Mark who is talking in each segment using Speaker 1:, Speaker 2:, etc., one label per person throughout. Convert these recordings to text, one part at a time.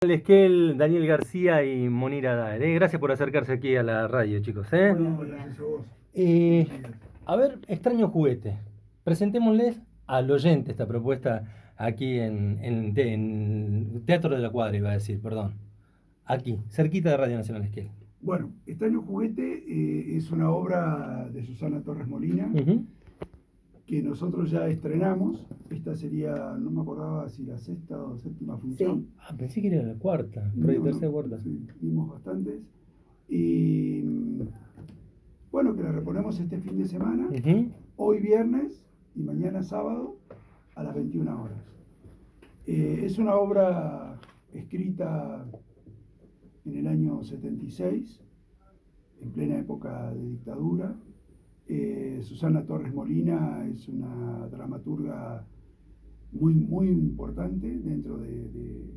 Speaker 1: Esquel, Daniel García y Monira Daer. Gracias por acercarse aquí a la radio, chicos.
Speaker 2: Bueno, gracias a vos.
Speaker 1: Eh, a ver, extraño juguete. Presentémosles al oyente esta propuesta aquí en Teatro de la Cuadra, iba a decir, perdón. Aquí, cerquita de Radio Nacional Esquel.
Speaker 2: Bueno, Extraño Juguete es una obra de Susana Torres Molina que nosotros ya estrenamos. Esta sería, no me acordaba si la sexta o séptima función.
Speaker 1: Sí. Ah, pensé que era la cuarta, tercera cuarta.
Speaker 2: Sí, vimos bastantes. Y bueno, que la reponemos este fin de semana, hoy viernes y mañana sábado a las 21 horas. Es una obra escrita en el año 76, en plena época de dictadura. Susana Torres Molina es una dramaturga muy importante dentro del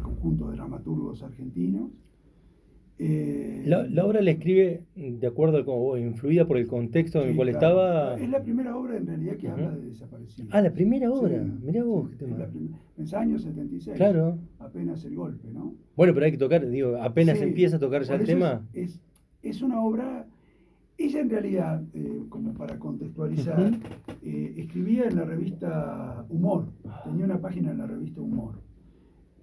Speaker 2: conjunto de dramaturgos argentinos.
Speaker 1: La obra la escribe de acuerdo a cómo, influida por el contexto en el cual estaba.
Speaker 2: Es la primera obra en realidad que habla de desaparecidos.
Speaker 1: Ah, la primera obra.
Speaker 2: Sí,
Speaker 1: Mirá vos,
Speaker 2: sí,
Speaker 1: qué tema.
Speaker 2: en el año 76.
Speaker 1: Claro.
Speaker 2: Apenas el golpe, ¿no?
Speaker 1: Bueno, pero hay que tocar, digo, apenas empieza a tocar ya el tema.
Speaker 2: Es una obra. Ella en realidad, como para contextualizar, escribía en la revista Humor, tenía una página en la revista Humor,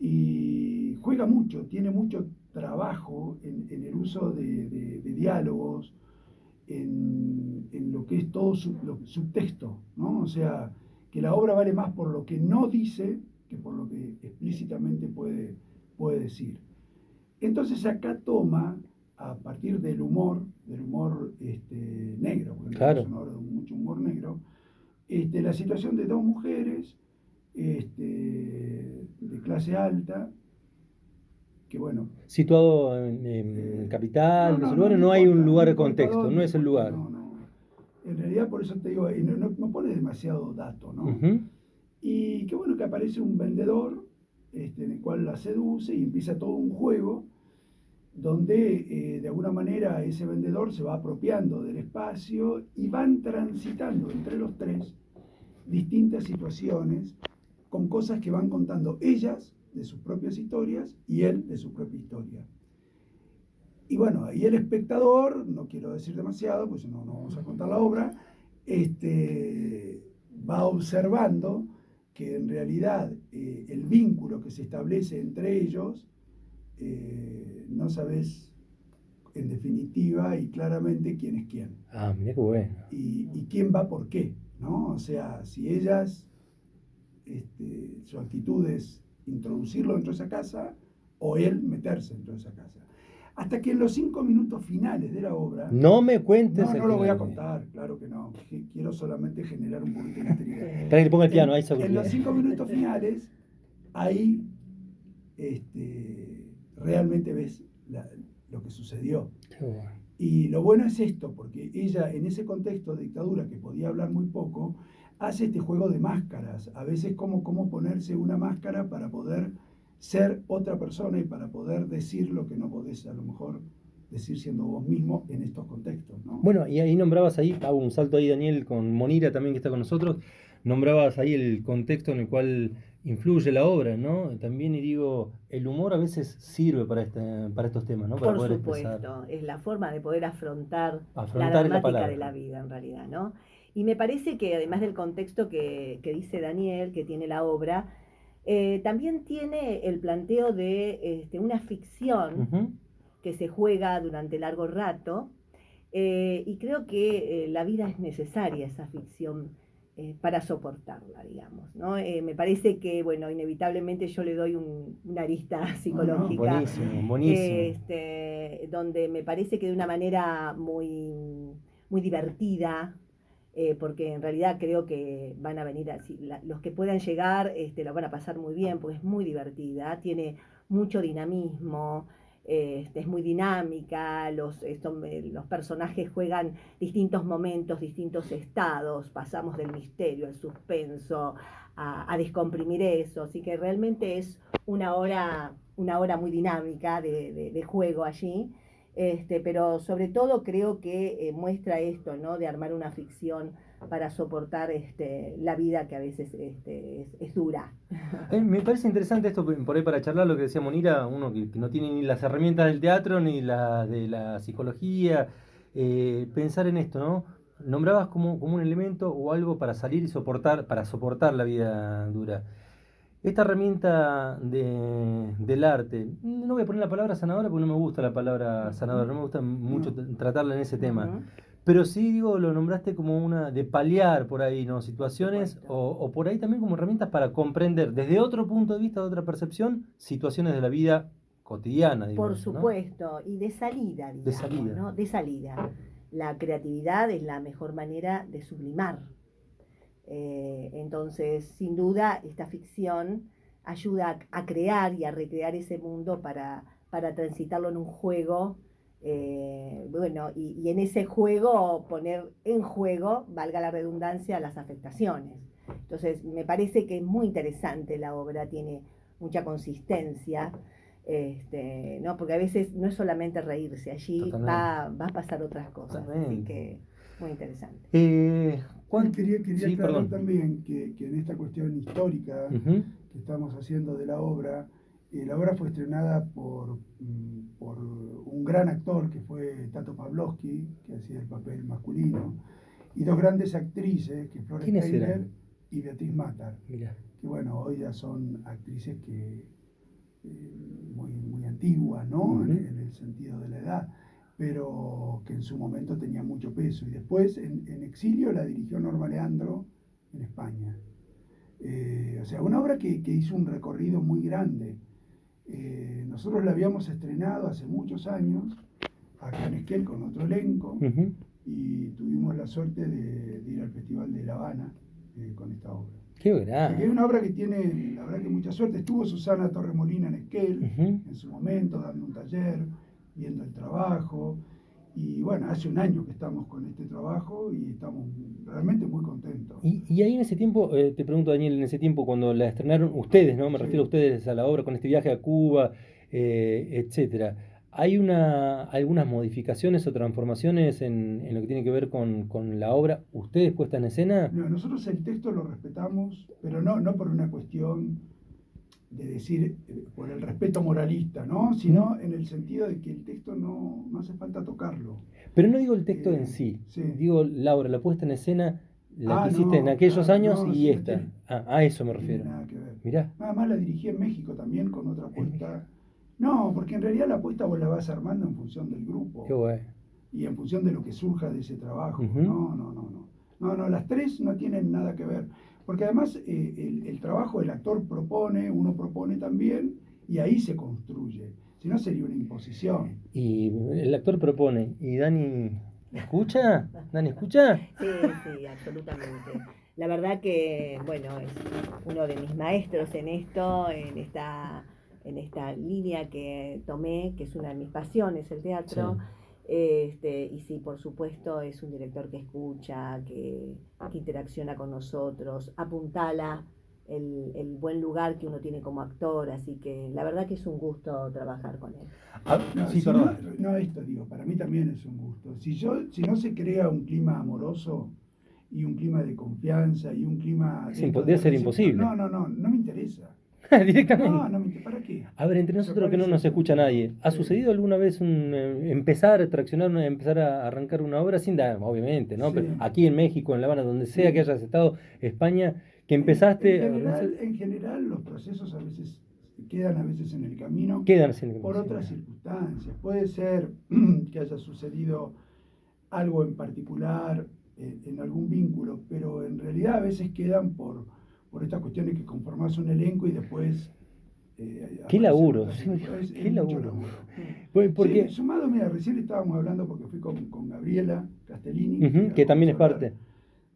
Speaker 2: y juega mucho, tiene mucho trabajo en el uso de diálogos, en lo que es todo subtexto, ¿no? O sea, que la obra vale más por lo que no dice que por lo que explícitamente puede decir. Entonces acá toma, a partir del humor negro, porque
Speaker 1: claro,
Speaker 2: es una obra de mucho humor negro, la situación de dos mujeres de clase alta, que bueno...
Speaker 1: Situado en capital, no hay un lugar de contexto,
Speaker 2: dónde,
Speaker 1: no es el lugar.
Speaker 2: No. En realidad, por eso te digo, no pone demasiado dato, ¿no? Y que bueno, que aparece un vendedor en el cual la seduce y empieza todo un juego donde de alguna manera ese vendedor se va apropiando del espacio y van transitando entre los tres distintas situaciones con cosas que van contando ellas de sus propias historias y él de su propia historia. Y bueno, ahí el espectador, no quiero decir demasiado, pues no vamos a contar la obra, va observando que en realidad el vínculo que se establece entre ellos no sabes en definitiva y claramente quién es quién.
Speaker 1: Ah, mira qué bueno.
Speaker 2: Y quién va por qué, ¿no? O sea, si ellas, su actitud es introducirlo dentro de esa casa o él meterse dentro de esa casa. Hasta que en los 5 minutos finales de la obra...
Speaker 1: No me cuentes.
Speaker 2: No lo voy a contar, claro que no. Quiero solamente generar un poquito de intriga.
Speaker 1: Espera que le ponga el piano, ahí seguro.
Speaker 2: En los 5 minutos finales, ahí realmente ves lo que sucedió.
Speaker 1: Bueno.
Speaker 2: Y lo bueno es esto, porque ella en ese contexto de dictadura, que podía hablar muy poco, hace este juego de máscaras. A veces cómo ponerse una máscara para poder ser otra persona y para poder decir lo que no podés a lo mejor decir siendo vos mismo en estos contextos, ¿no?
Speaker 1: Bueno, y ahí nombrabas ahí, hago un salto ahí, Daniel, con Monira también que está con nosotros, nombrabas ahí el contexto en el cual influye la obra, ¿no? También, y digo, el humor a veces sirve para estos temas, ¿no? Para
Speaker 3: Por supuesto, es la forma de poder afrontar la dramática de la vida, en realidad, ¿no? Y me parece que además del contexto que dice Daniel, que tiene la obra, también tiene el planteo de una ficción que se juega durante largo rato, y creo que la vida es necesaria, esa ficción, para soportarla, digamos, ¿no? Me parece que, bueno, inevitablemente yo le doy una arista psicológica.
Speaker 1: Buenísimo.
Speaker 3: Donde me parece que de una manera muy divertida, porque en realidad creo que van a venir así, los que puedan llegar lo van a pasar muy bien, porque es muy divertida, tiene mucho dinamismo, es muy dinámica, los personajes juegan distintos momentos, distintos estados, pasamos del misterio al suspenso, a descomprimir eso, así que realmente es una hora muy dinámica de juego allí. Pero sobre todo creo que muestra esto, ¿no? De armar una ficción para soportar la vida que a veces es dura.
Speaker 1: Me parece interesante esto por ahí para charlar lo que decía Monira, uno que no tiene ni las herramientas del teatro ni las de la psicología, pensar en esto, ¿no? Nombrabas como un elemento o algo para salir y para soportar la vida dura. Esta herramienta del arte, no voy a poner la palabra sanadora porque no me gusta la palabra sanadora, no me gusta mucho tratarla en ese tema.
Speaker 3: Ujú.
Speaker 1: Pero sí, digo, lo nombraste como una de paliar por ahí, ¿no? Situaciones
Speaker 3: Supuesto.
Speaker 1: o por ahí también como herramientas para comprender desde otro punto de vista, de otra percepción, situaciones de la vida cotidiana, digo
Speaker 3: Por
Speaker 1: eso, ¿no?
Speaker 3: supuesto, y de salida,
Speaker 1: De
Speaker 3: digamos,
Speaker 1: salida.
Speaker 3: ¿no? De salida. La creatividad es la mejor manera de sublimar. Entonces, sin duda, esta ficción ayuda a crear y a recrear ese mundo para transitarlo en un juego. Bueno, y en ese juego poner en juego, valga la redundancia, las afectaciones. Entonces, me parece que es muy interesante la obra, tiene mucha consistencia, ¿no? Porque a veces no es solamente reírse, allí
Speaker 1: Totalmente.
Speaker 3: va a pasar otras cosas, así
Speaker 1: Totalmente.
Speaker 3: que muy interesante.
Speaker 2: Sí,
Speaker 1: ¿Cuán-
Speaker 2: quería
Speaker 1: Sí,
Speaker 2: aclarar
Speaker 1: perdón.
Speaker 2: también que en esta cuestión histórica
Speaker 1: Ujú.
Speaker 2: que estamos haciendo de la obra fue estrenada por un gran actor que fue Tato Pavlovsky, que hacía el papel masculino, y dos grandes actrices, que Flora
Speaker 1: ¿Quiénes
Speaker 2: Steiner
Speaker 1: eran?
Speaker 2: y Beatriz Matar,
Speaker 1: Mira.
Speaker 2: que bueno, hoy ya son actrices que muy antiguas, ¿no?
Speaker 1: Ujú.
Speaker 2: En el sentido de la edad, pero que en su momento tenía mucho peso. Y después en exilio la dirigió Norma Leandro en España. O sea, una obra que hizo un recorrido muy grande. Nosotros la habíamos estrenado hace muchos años acá en Esquel con otro elenco
Speaker 1: Ujú.
Speaker 2: y tuvimos la suerte de ir al Festival de La Habana con esta obra.
Speaker 1: Qué
Speaker 2: O sea, que es
Speaker 1: gran.
Speaker 2: una obra que tiene, la verdad que mucha suerte. Estuvo Susana Torremolina en Esquel
Speaker 1: Ujú.
Speaker 2: en su momento, dando un taller, viendo el trabajo. Y bueno, hace un año que estamos con este trabajo y estamos realmente muy contentos.
Speaker 1: Y ahí en ese tiempo, te pregunto Daniel, en ese tiempo cuando la estrenaron ustedes, ¿no? Me refiero a
Speaker 2: Sí.
Speaker 1: ustedes a la obra con este viaje a Cuba, etcétera. ¿Hay algunas modificaciones o transformaciones en lo que tiene que ver con la obra, ustedes puesta en escena?
Speaker 2: No, nosotros el texto lo respetamos, pero no por una cuestión de decir, por el respeto moralista, ¿no? Sino en el sentido de que el texto no hace falta tocarlo.
Speaker 1: Pero no digo el texto en sí,
Speaker 2: Sí.
Speaker 1: digo la obra, la puesta en escena, la que hiciste en
Speaker 2: No,
Speaker 1: aquellos
Speaker 2: claro,
Speaker 1: años
Speaker 2: no,
Speaker 1: y
Speaker 2: sí,
Speaker 1: esta. A eso me
Speaker 2: no tiene
Speaker 1: refiero.
Speaker 2: nada que ver.
Speaker 1: Mirá,
Speaker 2: Nada más la dirigí en México también con otra
Speaker 1: en México.
Speaker 2: apuesta. No, porque en realidad la apuesta vos la vas armando en función del grupo
Speaker 1: Qué bueno.
Speaker 2: y en función de lo que surja de ese trabajo.
Speaker 1: Ujú.
Speaker 2: No, las tres no tienen nada que ver. Porque además el trabajo del actor propone, uno propone también, y ahí se construye. Si no sería una imposición.
Speaker 1: Y el actor propone, ¿y Dani escucha? ¿Dani escucha?
Speaker 3: Sí, sí, absolutamente. La verdad que, bueno, es uno de mis maestros en esto, en esta línea que tomé, que es una de mis pasiones, el
Speaker 1: Sí.
Speaker 3: teatro. Y sí, por supuesto, es un director que escucha, que interacciona con nosotros, apuntala el buen lugar que uno tiene como actor, así que la verdad que es un gusto trabajar con él.
Speaker 2: No,
Speaker 1: Sí,
Speaker 2: si
Speaker 1: perdón.
Speaker 2: esto digo, para mí también es un gusto. Si no se crea un clima amoroso y un clima de confianza y un clima
Speaker 1: Debe ser imposible.
Speaker 2: no me interesa.
Speaker 1: Directamente.
Speaker 2: ¿Para qué?
Speaker 1: A ver, entre
Speaker 2: O sea,
Speaker 1: nosotros
Speaker 2: ¿cuál
Speaker 1: que no
Speaker 2: es el
Speaker 1: nos escucha
Speaker 2: sentido?
Speaker 1: nadie, ¿ha
Speaker 2: Sí.
Speaker 1: sucedido alguna vez empezar a traccionar, empezar a arrancar una obra sin dar, obviamente, ¿no?
Speaker 2: Sí.
Speaker 1: Pero aquí en México, en La Habana, donde sea que
Speaker 2: Sí.
Speaker 1: hayas estado, España, que
Speaker 2: En
Speaker 1: empezaste,
Speaker 2: general, los procesos a veces quedan a veces en el camino
Speaker 1: quedan sin
Speaker 2: por otras circunstancias. Puede ser que haya sucedido algo en particular en algún vínculo, pero en realidad a veces quedan por estas cuestiones que conformás un elenco y después
Speaker 1: Qué
Speaker 2: aparecen
Speaker 1: laburo,
Speaker 2: otras
Speaker 1: sí,
Speaker 2: circunstancias.
Speaker 1: qué
Speaker 2: Mucho
Speaker 1: laburo.
Speaker 2: laburo.
Speaker 1: Porque,
Speaker 2: Sí, sumado, mira, recién estábamos hablando porque fui con Gabriela Castellini,
Speaker 1: ujú,
Speaker 2: ya
Speaker 1: que
Speaker 2: vamos
Speaker 1: también
Speaker 2: a
Speaker 1: es
Speaker 2: hablar
Speaker 1: parte.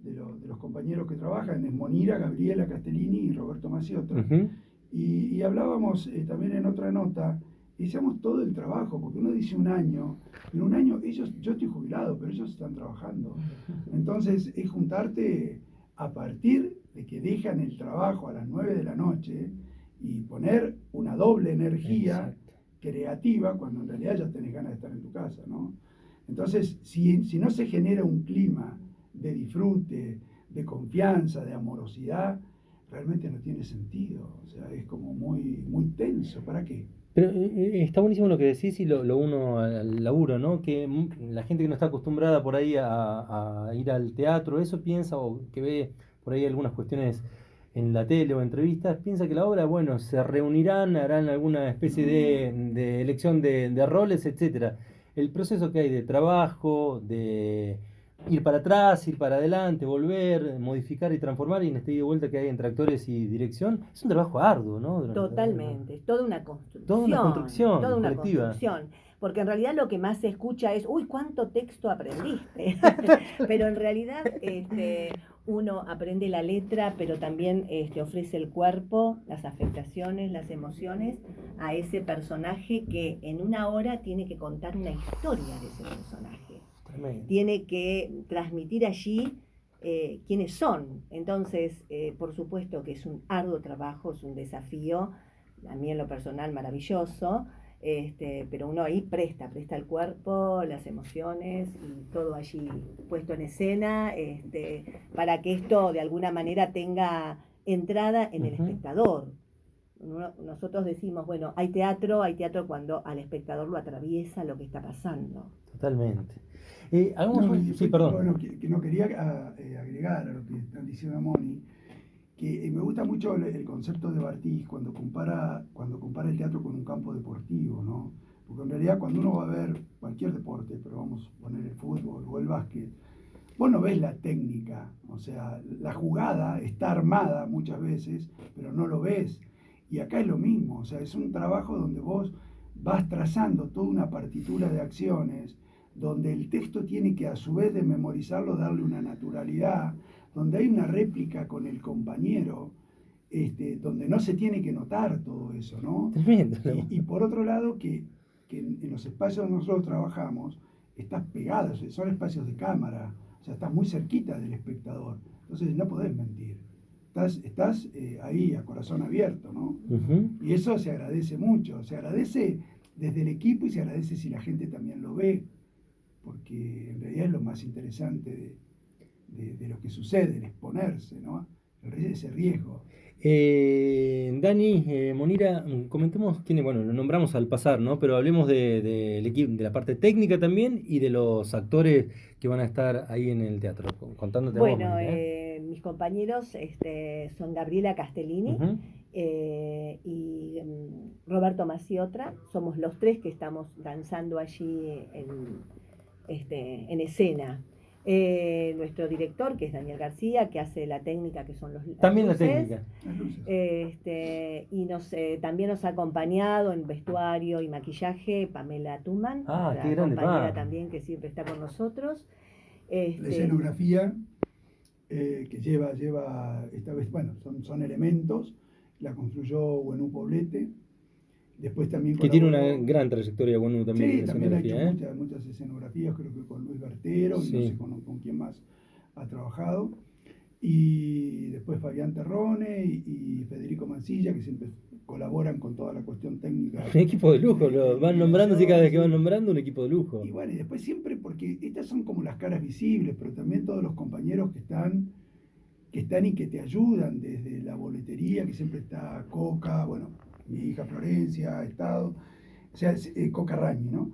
Speaker 2: de los compañeros que trabajan, es Monira, Gabriela Castellini y Roberto Maciota.
Speaker 1: Ujú.
Speaker 2: Y hablábamos también en otra nota, decíamos todo el trabajo, porque uno dice un año, pero un año, yo estoy jubilado, pero ellos están trabajando. Entonces es juntarte a partir de que dejan el trabajo a las 9 de la noche y poner una doble energía
Speaker 1: Exacto.
Speaker 2: creativa cuando en realidad ya tenés ganas de estar en tu casa, ¿no? Entonces, si no se genera un clima de disfrute, de confianza, de amorosidad, realmente no tiene sentido. O sea, es como muy, muy tenso. ¿Para qué?
Speaker 1: Pero está buenísimo lo que decís y lo uno al laburo, ¿no? Que la gente que no está acostumbrada por ahí a ir al teatro, eso piensa, o que ve por ahí algunas cuestiones en la tele o entrevistas, piensa que la obra, bueno, se reunirán, harán alguna especie de elección de roles, etcétera. El proceso que hay de trabajo, de ir para atrás, ir para adelante, volver, modificar y transformar, y en este ida y vuelta que hay entre actores y dirección, es un trabajo arduo, ¿no?
Speaker 3: Totalmente, es
Speaker 1: Toda una construcción
Speaker 3: toda una
Speaker 1: colectiva.
Speaker 3: construcción, porque en realidad lo que más se escucha es, uy, ¿cuánto texto aprendiste? Pero en realidad uno aprende la letra, pero también ofrece el cuerpo, las afectaciones, las emociones a ese personaje que en una hora tiene que contar una historia de ese personaje.
Speaker 1: Tremendo.
Speaker 3: Tiene que transmitir allí quiénes son. Entonces, por supuesto que es un arduo trabajo, es un desafío, a mí en lo personal maravilloso, pero uno ahí presta el cuerpo, las emociones y todo allí puesto en escena, para que esto de alguna manera tenga entrada en el espectador. Nosotros decimos, bueno, hay teatro cuando al espectador lo atraviesa lo que está pasando.
Speaker 1: Totalmente.
Speaker 2: No, y
Speaker 1: Sí,
Speaker 2: después,
Speaker 1: perdón.
Speaker 2: bueno, que no quería agregar a lo que están diciendo Moni, que me gusta mucho el concepto de Bartís cuando compara el teatro con un campo deportivo, ¿no? Porque en realidad cuando uno va a ver cualquier deporte, pero vamos a poner el fútbol o el básquet, vos no ves la técnica, o sea, la jugada está armada muchas veces, pero no lo ves. Y acá es lo mismo, o sea, es un trabajo donde vos vas trazando toda una partitura de acciones, donde el texto tiene que a su vez de memorizarlo darle una naturalidad, donde hay una réplica con el compañero, donde no se tiene que notar todo eso, ¿no?
Speaker 1: Tremendo.
Speaker 2: Y por otro lado, que en los espacios donde nosotros trabajamos, estás pegado, son espacios de cámara, o sea, estás muy cerquita del espectador, entonces no podés mentir. Estás ahí a corazón abierto, ¿no?
Speaker 1: Uh-huh.
Speaker 2: Y eso se agradece mucho, se agradece desde el equipo y se agradece si la gente también lo ve, porque en realidad es lo más interesante de lo que sucede, el exponerse, ¿no? Ese riesgo.
Speaker 1: Dani, Monira, comentemos quiénes, bueno, lo nombramos al pasar, ¿no? Pero hablemos del equipo, de la parte técnica también y de los actores que van a estar ahí en el teatro. Contándote a vos,
Speaker 3: Bueno,
Speaker 1: Monira,
Speaker 3: mis compañeros son Gabriela Castellini
Speaker 1: uh-huh.
Speaker 3: y Roberto Maciotra. Somos los tres que estamos danzando allí en escena. Nuestro director, que es Daniel García, que hace la técnica, que son las
Speaker 1: También
Speaker 3: luces.
Speaker 1: la técnica.
Speaker 3: Y también nos ha acompañado en vestuario y maquillaje Pamela Tuman,
Speaker 1: Qué
Speaker 3: nuestra
Speaker 1: grande,
Speaker 3: compañera también que siempre está con nosotros.
Speaker 2: La escenografía que lleva esta vez, bueno, son elementos, la construyó Buenú Poblete. Después también
Speaker 1: que tiene
Speaker 2: colaboró,
Speaker 1: una gran trayectoria, bueno, también
Speaker 2: sí,
Speaker 1: en la
Speaker 2: también ha hecho
Speaker 1: escenografía,
Speaker 2: muchas escenografías, creo que con Luis Bertero,
Speaker 1: sí.
Speaker 2: y no sé con quién más ha trabajado. Y después Fabián Terrone y Federico Mancilla, que siempre colaboran con toda la cuestión técnica.
Speaker 1: Un equipo de lujo, lo van nombrando, así cada vez que van nombrando, un equipo de lujo.
Speaker 2: Y bueno, y después siempre, porque estas son como las caras visibles, pero también todos los compañeros que están y que te ayudan, desde la boletería, que siempre está Coca, bueno, mi hija Florencia ha estado, o sea, Coca Rañi, ¿no?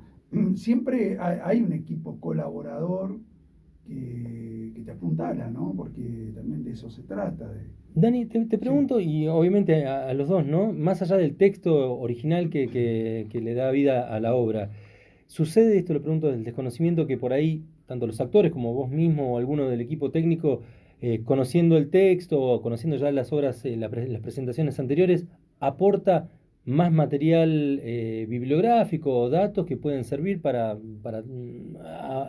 Speaker 2: Siempre hay un equipo colaborador que te apuntala, ¿no? Porque también de eso se trata.
Speaker 1: Dani, te pregunto, sí. Y obviamente a los dos, ¿no? Más allá del texto original que le da vida a la obra, ¿sucede esto, lo pregunto, del desconocimiento que por ahí, tanto los actores como vos mismo o alguno del equipo técnico, conociendo el texto o conociendo ya las obras, las presentaciones anteriores, aporta más material bibliográfico o datos que pueden servir para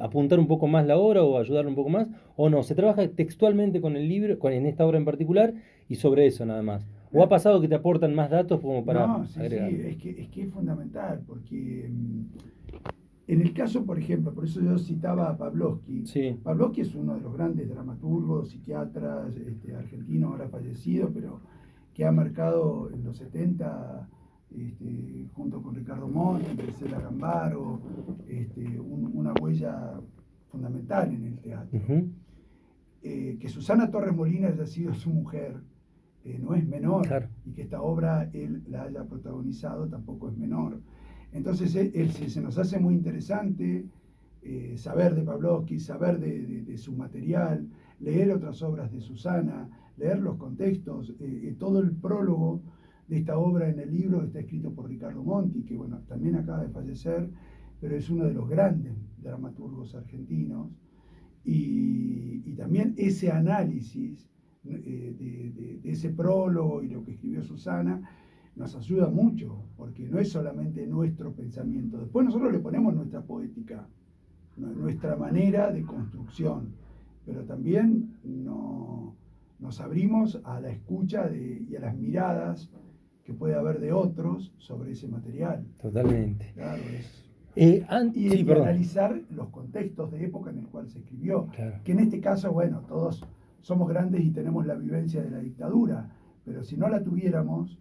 Speaker 1: apuntar un poco más la obra o ayudarle un poco más, o no, se trabaja textualmente con el libro, en esta obra en particular, y sobre eso nada más? ¿O ha pasado que te aportan más datos como para agregar?
Speaker 2: Sí, es que es fundamental, porque en el caso, por ejemplo, por eso yo citaba a Pavlovsky.
Speaker 1: Sí.
Speaker 2: Pavlovsky es uno de los grandes dramaturgos, psiquiatras argentinos, ahora fallecido, pero que ha marcado en los 70, junto con Ricardo Monti, Marcela Gambaro, una huella fundamental en el teatro.
Speaker 1: Uh-huh.
Speaker 2: que Susana Torres Molina haya sido su mujer no es menor,
Speaker 1: Claro.
Speaker 2: y que esta obra él la haya protagonizado tampoco es menor. Entonces se nos hace muy interesante saber de Pavlovsky, saber de su material, leer otras obras de Susana, leer los contextos, todo el prólogo de esta obra en el libro está escrito por Ricardo Monti, que bueno, también acaba de fallecer, pero es uno de los grandes dramaturgos argentinos, y también ese análisis de ese prólogo y lo que escribió Susana nos ayuda mucho, porque no es solamente nuestro pensamiento, después nosotros le ponemos nuestra poética, nuestra manera de construcción, pero también nos abrimos a la escucha y a las miradas que puede haber de otros sobre ese material.
Speaker 1: Totalmente.
Speaker 2: Claro,
Speaker 1: Sí,
Speaker 2: y
Speaker 1: perdón.
Speaker 2: analizar los contextos de época en el cual se escribió.
Speaker 1: Claro.
Speaker 2: Que en este caso, bueno, todos somos grandes y tenemos la vivencia de la dictadura, pero si no la tuviéramos,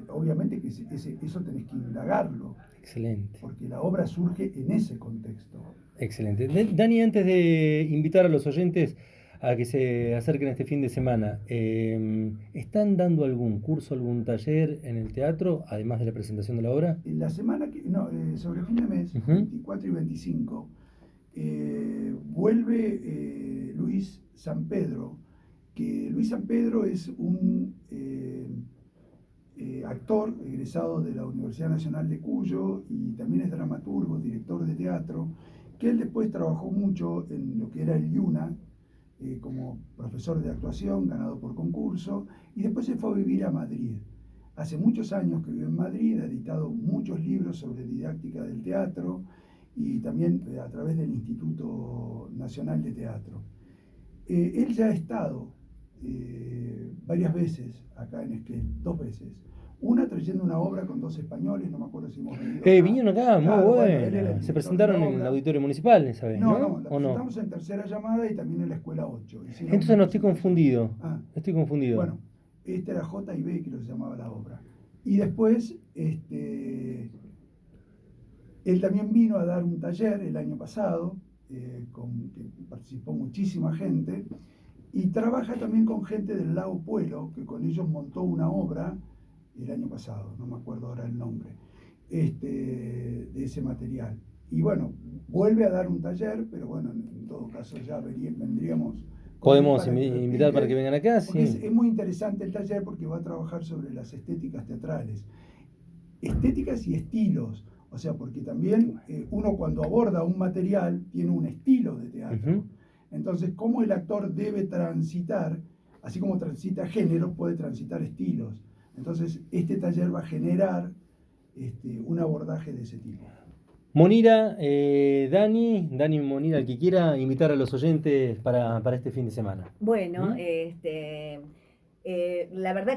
Speaker 2: obviamente que eso tenés que indagarlo,
Speaker 1: Excelente.
Speaker 2: porque la obra surge en ese contexto.
Speaker 1: Excelente. Dani, antes de invitar a los oyentes a que se acerquen este fin de semana, ¿están dando algún curso, algún taller en el teatro, además de la presentación de la obra?
Speaker 2: En la semana que, no, sobre fin de mes, 24 y 25, vuelve Luis San Pedro, que Luis San Pedro es un actor egresado de la Universidad Nacional de Cuyo y también es dramaturgo, director de teatro, que él después trabajó mucho en lo que era el IUNA, como profesor de actuación, ganado por concurso, y después se fue a vivir a Madrid. Hace muchos años que vive en Madrid, ha editado muchos libros sobre didáctica del teatro y también a través del Instituto Nacional de Teatro. Él ya ha estado varias veces acá en Esquel, 2 veces. Una trayendo una obra con 2 españoles, no me acuerdo si hemos venido.
Speaker 1: Vinieron acá, muy
Speaker 2: Claro,
Speaker 1: bueno.
Speaker 2: él era el
Speaker 1: Se
Speaker 2: director
Speaker 1: presentaron
Speaker 2: de la
Speaker 1: en el
Speaker 2: obra.
Speaker 1: auditorio municipal esa vez,
Speaker 2: No,
Speaker 1: ¿no?
Speaker 2: no, la
Speaker 1: ¿O no?
Speaker 2: presentamos en Tercera Llamada y también en la Escuela 8. Hicieron
Speaker 1: Entonces
Speaker 2: una
Speaker 1: no estoy
Speaker 2: presentación.
Speaker 1: confundido.
Speaker 2: Ah,
Speaker 1: Estoy confundido.
Speaker 2: bueno, esta era J y B, que se llamaba la obra. Y después, él también vino a dar un taller el año pasado, que participó muchísima gente, y trabaja también con gente del Lago Puelo, que con ellos montó una obra el año pasado, no me acuerdo ahora el nombre, de ese material. Y bueno, vuelve a dar un taller, pero bueno, en todo caso ya vendríamos.
Speaker 1: Podemos
Speaker 2: para que lo
Speaker 1: invitar para que
Speaker 2: explique,
Speaker 1: vengan acá,
Speaker 2: porque
Speaker 1: sí.
Speaker 2: es muy interesante el taller porque va a trabajar sobre las estéticas teatrales. Estéticas y estilos, o sea, porque también uno cuando aborda un material tiene un estilo de teatro.
Speaker 1: Ujú.
Speaker 2: Entonces, cómo el actor debe transitar, así como transita género, puede transitar estilos. Entonces, este taller va a generar un abordaje de ese tipo.
Speaker 1: Monira, Dani, Monira, el que quiera invitar a los oyentes para este fin de semana.
Speaker 3: Bueno,
Speaker 1: ¿Mm?
Speaker 3: la verdad